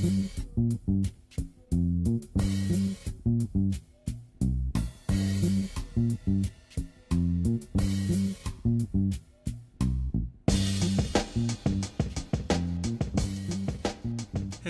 Hey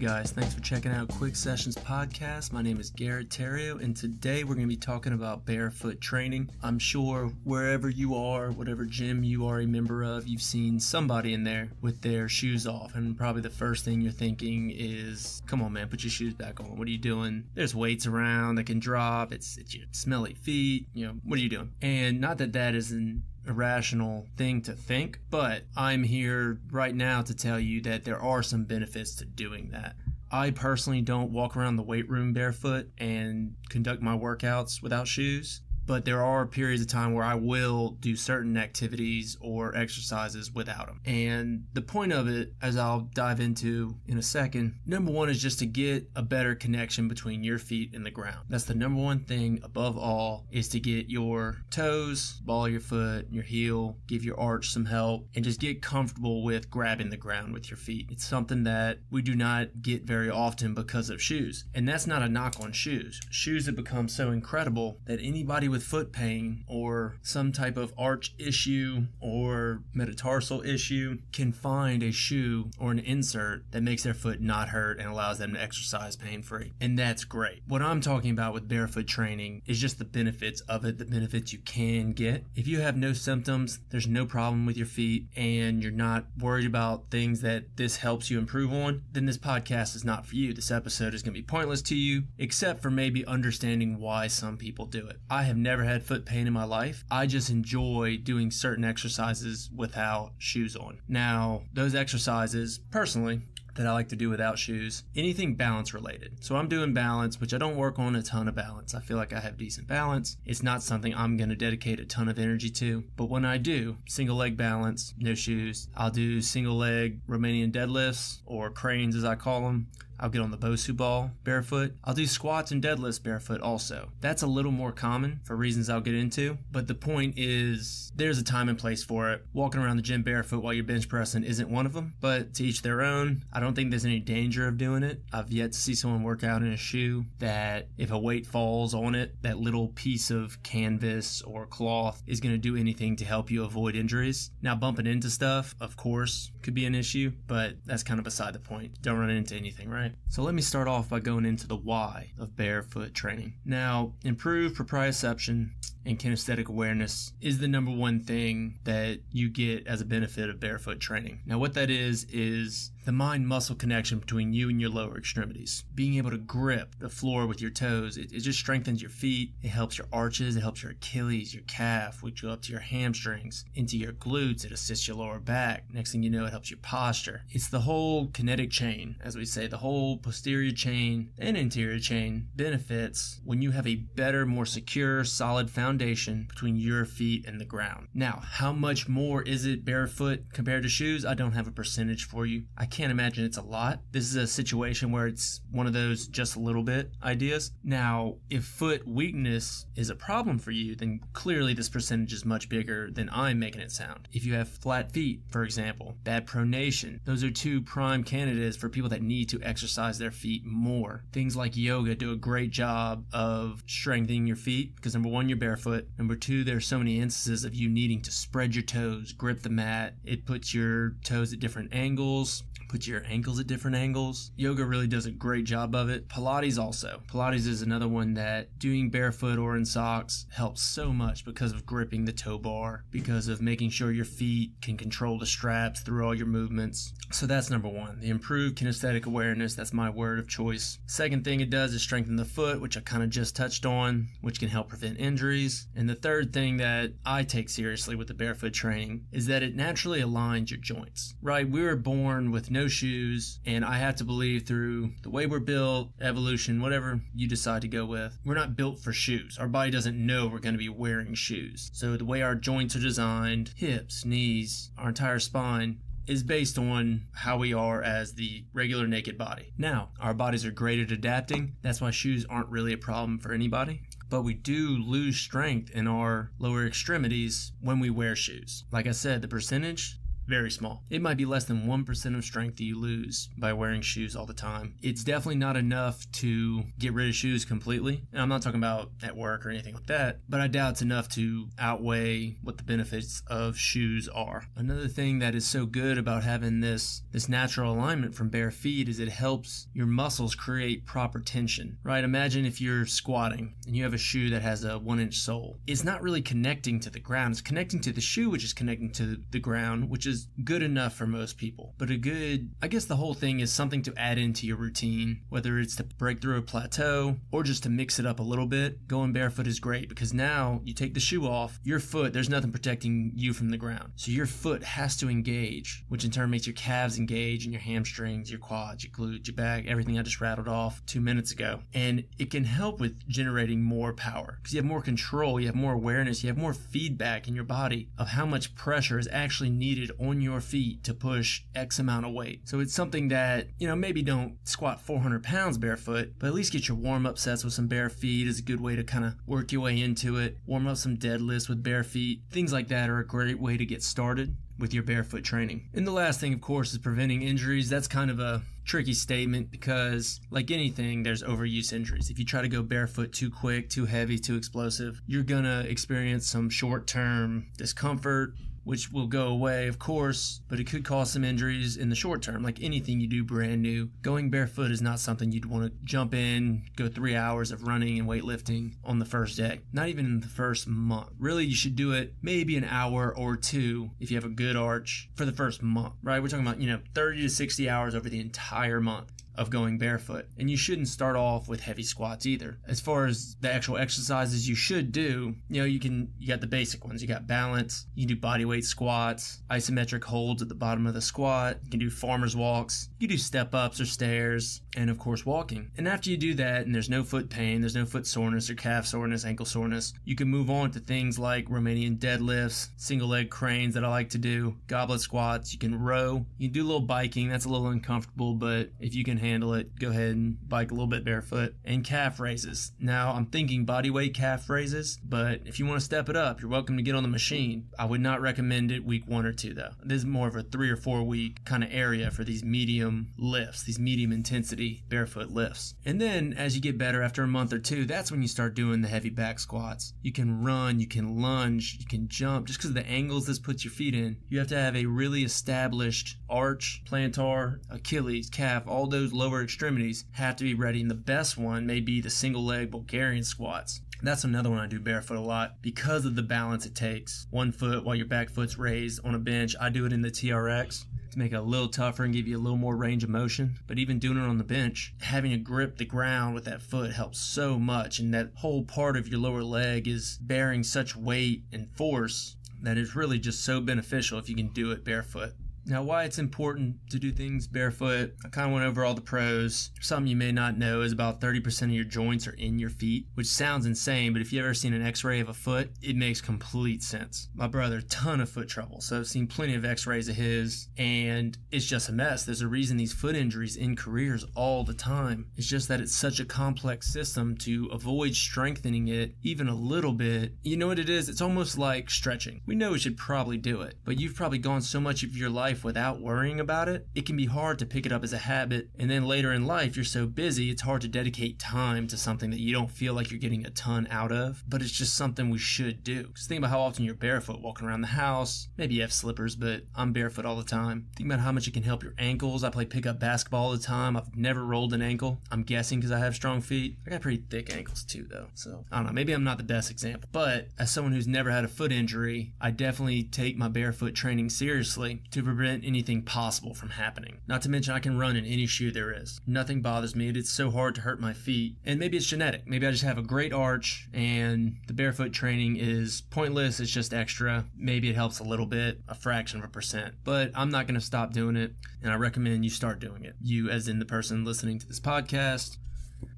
guys, thanks for checking out Quick Sessions Podcast. My name is Garrett Terrio, and today we're going to be talking about barefoot training. I'm sure wherever you are, whatever gym you are a member of, you've seen somebody in there with their shoes off, and probably the first thing you're thinking is, come on man, put your shoes back on. What are you doing? There's weights around that can drop. It's your smelly feet. What are you doing? And not that that is an irrational thing to think, but I'm here right now to tell you that there are some benefits to doing that. I personally don't walk around the weight room barefoot and conduct my workouts without shoes, but there are periods of time where I will do certain activities or exercises without them. And the point of it, as I'll dive into in a second, number one is just to get a better connection between your feet and the ground. That's the number one thing above all, is to get your toes, ball of your foot, your heel, give your arch some help, and just get comfortable with grabbing the ground with your feet. It's something that we do not get very often because of shoes. And that's not a knock on shoes. Shoes have become so incredible that anybody with foot pain or some type of arch issue or metatarsal issue can find a shoe or an insert that makes their foot not hurt and allows them to exercise pain-free. And that's great. What I'm talking about with barefoot training is just the benefits of it, the benefits you can get. If you have no symptoms, there's no problem with your feet, and you're not worried about things that this helps you improve on, then this podcast is not for you. This episode is going to be pointless to you, except for maybe understanding why some people do it. I have never had foot pain in my life. I just enjoy doing certain exercises without shoes on. Now, those exercises, personally, that I like to do without shoes, anything balance related. So I'm doing balance, which I don't work on a ton of balance. I feel like I have decent balance. It's not something I'm going to dedicate a ton of energy to. But when I do single leg balance, no shoes, I'll do single leg Romanian deadlifts, or cranes as I call them. I'll get on the Bosu ball barefoot. I'll do squats and deadlifts barefoot also. That's a little more common for reasons I'll get into, but the point is there's a time and place for it. Walking around the gym barefoot while you're bench pressing isn't one of them, but to each their own. I don't think there's any danger of doing it. I've yet to see someone work out in a shoe that if a weight falls on it, that little piece of canvas or cloth is going to do anything to help you avoid injuries. Now, bumping into stuff, of course, could be an issue, but that's kind of beside the point. Don't run into anything, right? So let me start off by going into the why of barefoot training. Now, improved proprioception and kinesthetic awareness is the number one thing that you get as a benefit of barefoot training. Now, what that is the mind-muscle connection between you and your lower extremities. Being able to grip the floor with your toes, it just strengthens your feet. It helps your arches, it helps your Achilles, your calf, which go up to your hamstrings, into your glutes. It assists your lower back. Next thing you know, it helps your posture. It's the whole kinetic chain, as we say, the whole posterior chain and anterior chain benefits when you have a better, more secure, solid foundation between your feet and the ground. Now, how much more is it barefoot compared to shoes? I don't have a percentage for you. I can't imagine it's a lot. This is a situation where it's one of those just a little bit ideas. Now, if foot weakness is a problem for you, then clearly this percentage is much bigger than I'm making it sound. If you have flat feet, for example, bad pronation, those are two prime candidates for people that need to exercise their feet more. Things like yoga do a great job of strengthening your feet because number one, you're barefoot. Number two, there's so many instances of you needing to spread your toes, grip the mat. It puts your toes at different angles. Put your ankles at different angles. Yoga really does a great job of it. Pilates also. Pilates is another one that doing barefoot or in socks helps so much because of gripping the toe bar, because of making sure your feet can control the straps through all your movements. So that's number one, the improved kinesthetic awareness. That's my word of choice. Second thing it does is strengthen the foot, which I kind of just touched on, which can help prevent injuries. And the third thing that I take seriously with the barefoot training is that it naturally aligns your joints, right? We were born with no shoes, and I have to believe through the way we're built, evolution, whatever you decide to go with, we're not built for shoes. Our body doesn't know we're going to be wearing shoes. So the way our joints are designed, hips, knees, our entire spine, is based on how we are as the regular naked body. Now, our bodies are great at adapting. That's why shoes aren't really a problem for anybody. But we do lose strength in our lower extremities when we wear shoes. Like I said, the percentage Very small. It might be less than 1% of strength that you lose by wearing shoes all the time. It's definitely not enough to get rid of shoes completely. And I'm not talking about at work or anything like that, but I doubt it's enough to outweigh what the benefits of shoes are. Another thing that is so good about having this natural alignment from bare feet is it helps your muscles create proper tension, right? Imagine if you're squatting and you have a shoe that has a 1-inch sole. It's not really connecting to the ground. It's connecting to the shoe, which is connecting to the ground, which is good enough for most people. But I guess the whole thing is something to add into your routine, whether it's to break through a plateau or just to mix it up a little bit. Going barefoot is great because now you take the shoe off, your foot, there's nothing protecting you from the ground. So your foot has to engage, which in turn makes your calves engage and your hamstrings, your quads, your glutes, your back, everything I just rattled off 2 minutes ago. And it can help with generating more power because you have more control, you have more awareness, you have more feedback in your body of how much pressure is actually needed on your feet to push X amount of weight. So it's something that, maybe don't squat 400 pounds barefoot, but at least get your warm-up sets with some bare feet is a good way to kind of work your way into it. Warm up some deadlifts with bare feet. Things like that are a great way to get started with your barefoot training. And the last thing, of course, is preventing injuries. That's kind of a tricky statement because, like anything, there's overuse injuries. If you try to go barefoot too quick, too heavy, too explosive, you're gonna experience some short-term discomfort, which will go away, of course, but it could cause some injuries in the short term. Like anything you do brand new, going barefoot is not something you'd want to jump in, go 3 hours of running and weightlifting on the first day. Not even in the first month. Really, you should do it maybe an hour or two if you have a good arch for the first month, right? We're talking about, 30 to 60 hours over the entire month of going barefoot. And you shouldn't start off with heavy squats either. As far as the actual exercises you should do, you got the basic ones. You got balance, you can do body weight squats, isometric holds at the bottom of the squat, you can do farmer's walks, you can do step ups or stairs, and of course walking. And after you do that and there's no foot pain, there's no foot soreness or calf soreness, ankle soreness, you can move on to things like Romanian deadlifts, single leg cranes that I like to do, goblet squats, you can row, you can do a little biking. That's a little uncomfortable, but if you can handle it, go ahead and bike a little bit barefoot. And calf raises. Now I'm thinking body weight calf raises, but if you want to step it up, you're welcome to get on the machine. I would not recommend it week 1 or 2 though. This is more of a 3 or 4 week kind of area for these medium lifts, these medium intensity barefoot lifts. And then as you get better after a month or 2, that's when you start doing the heavy back squats. You can run, you can lunge, you can jump. Just because of the angles this puts your feet in, you have to have a really established arch, plantar, Achilles, calf, all those lower extremities have to be ready, and the best one may be the single leg Bulgarian squats. That's another one I do barefoot a lot because of the balance it takes. One foot while your back foot's raised on a bench. I do it in the TRX to make it a little tougher and give you a little more range of motion. But even doing it on the bench, having to grip the ground with that foot helps so much, and that whole part of your lower leg is bearing such weight and force that it's really just so beneficial if you can do it barefoot. Now, why it's important to do things barefoot, I kind of went over all the pros. Something you may not know is about 30% of your joints are in your feet, which sounds insane, but if you've ever seen an x-ray of a foot, it makes complete sense. My brother, ton of foot trouble, so I've seen plenty of x-rays of his, and it's just a mess. There's a reason these foot injuries in careers all the time. It's just that it's such a complex system. To avoid strengthening it even a little bit, you know what it is? It's almost like stretching. We know we should probably do it, but you've probably gone so much of your life without worrying about it. It can be hard to pick it up as a habit, and then later in life you're so busy it's hard to dedicate time to something that you don't feel like you're getting a ton out of, but it's just something we should do. Just think about how often you're barefoot walking around the house. Maybe you have slippers, but I'm barefoot all the time. Think about how much it can help your ankles. I play pickup basketball all the time. I've never rolled an ankle. I'm guessing because I have strong feet. I got pretty thick ankles too though, so I don't know, maybe I'm not the best example, but as someone who's never had a foot injury, I definitely take my barefoot training seriously to prevent anything possible from happening. Not to mention I can run in any shoe there is. Nothing bothers me. It's so hard to hurt my feet. And maybe it's genetic. Maybe I just have a great arch and the barefoot training is pointless. It's just extra. Maybe it helps a little bit, a fraction of a percent. But I'm not going to stop doing it, and I recommend you start doing it. You, as in the person listening to this podcast,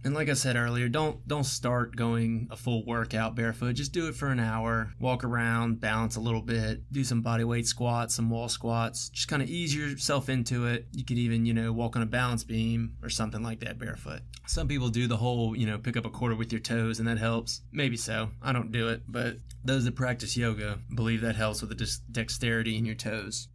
And like I said earlier, don't start going a full workout barefoot. Just do it for an hour. Walk around, balance a little bit, do some body weight squats, some wall squats. Just kind of ease yourself into it. You could even, walk on a balance beam or something like that barefoot. Some people do the whole, pick up a quarter with your toes and that helps. Maybe so. I don't do it, but those that practice yoga believe that helps with the dexterity in your toes.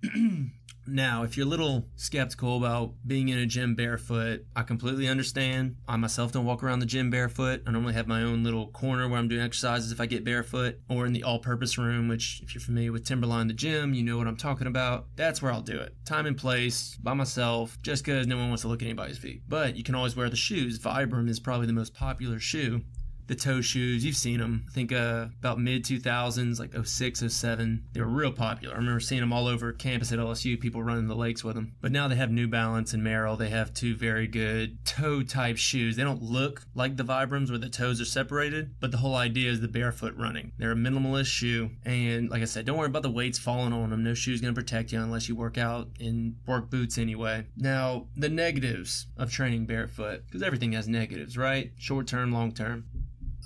Now, if you're a little skeptical about being in a gym barefoot, I completely understand. I myself don't walk around the gym barefoot. I normally have my own little corner where I'm doing exercises if I get barefoot, or in the all-purpose room, which if you're familiar with Timberline the gym, you know what I'm talking about. That's where I'll do it. Time and place, by myself, just because no one wants to look at anybody's feet. But you can always wear the shoes. Vibram is probably the most popular shoe. The toe shoes, you've seen them. I think about mid-2000s, like 06, 07. They were real popular. I remember seeing them all over campus at LSU, people running the lakes with them. But now they have New Balance and Merrell. They have two very good toe-type shoes. They don't look like the Vibrams where the toes are separated, but the whole idea is the barefoot running. They're a minimalist shoe, and like I said, don't worry about the weights falling on them. No shoe's going to protect you unless you work out in work boots anyway. Now, the negatives of training barefoot, because everything has negatives, right? Short-term, long-term.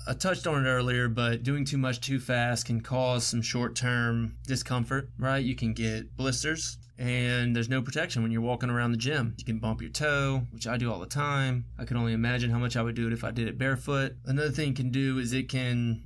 I touched on it earlier, but doing too much too fast can cause some short-term discomfort, right? You can get blisters, and there's no protection when you're walking around the gym. You can bump your toe, which I do all the time. I can only imagine how much I would do it if I did it barefoot. Another thing it can do is it can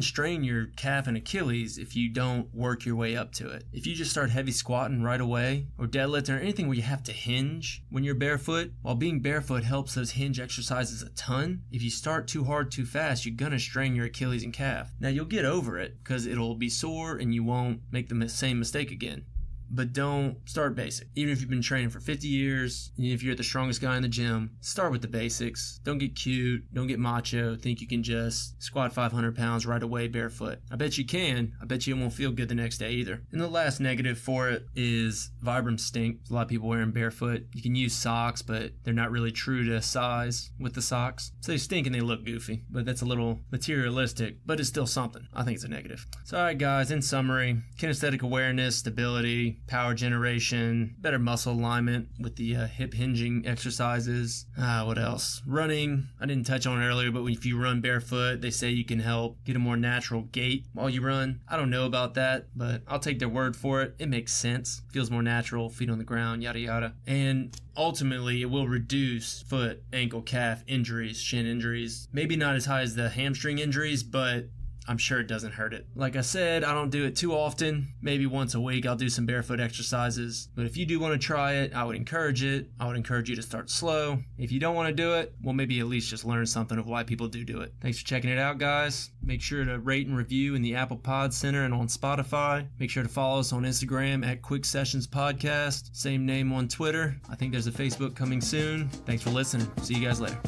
strain your calf and Achilles if you don't work your way up to it. If you just start heavy squatting right away, or deadlifting, or anything where you have to hinge when you're barefoot, while being barefoot helps those hinge exercises a ton, if you start too hard too fast, you're gonna strain your Achilles and calf. Now you'll get over it because it'll be sore and you won't make the same mistake again. But don't start basic. Even if you've been training for 50 years, if you're the strongest guy in the gym, start with the basics. Don't get cute, don't get macho, think you can just squat 500 pounds right away barefoot. I bet you can. I bet you it won't feel good the next day either. And the last negative for it is Vibrams stink. There's a lot of people wearing barefoot. You can use socks, but they're not really true to size with the socks. So they stink and they look goofy, but that's a little materialistic, but it's still something. I think it's a negative. So alright guys, in summary, kinesthetic awareness, stability, power generation, better muscle alignment with the hip hinging exercises. What else? Running. I didn't touch on it earlier, but if you run barefoot, they say you can help get a more natural gait while you run. I don't know about that, but I'll take their word for it. It makes sense. Feels more natural, feet on the ground, yada yada. And ultimately, it will reduce foot, ankle, calf injuries, shin injuries. Maybe not as high as the hamstring injuries, but I'm sure it doesn't hurt it. Like I said, I don't do it too often. Maybe once a week I'll do some barefoot exercises. But if you do want to try it, I would encourage it. I would encourage you to start slow. If you don't want to do it, well, maybe at least just learn something of why people do it. Thanks for checking it out, guys. Make sure to rate and review in the Apple Pod Center and on Spotify. Make sure to follow us on Instagram at Quick Sessions Podcast. Same name on Twitter. I think there's a Facebook coming soon. Thanks for listening. See you guys later.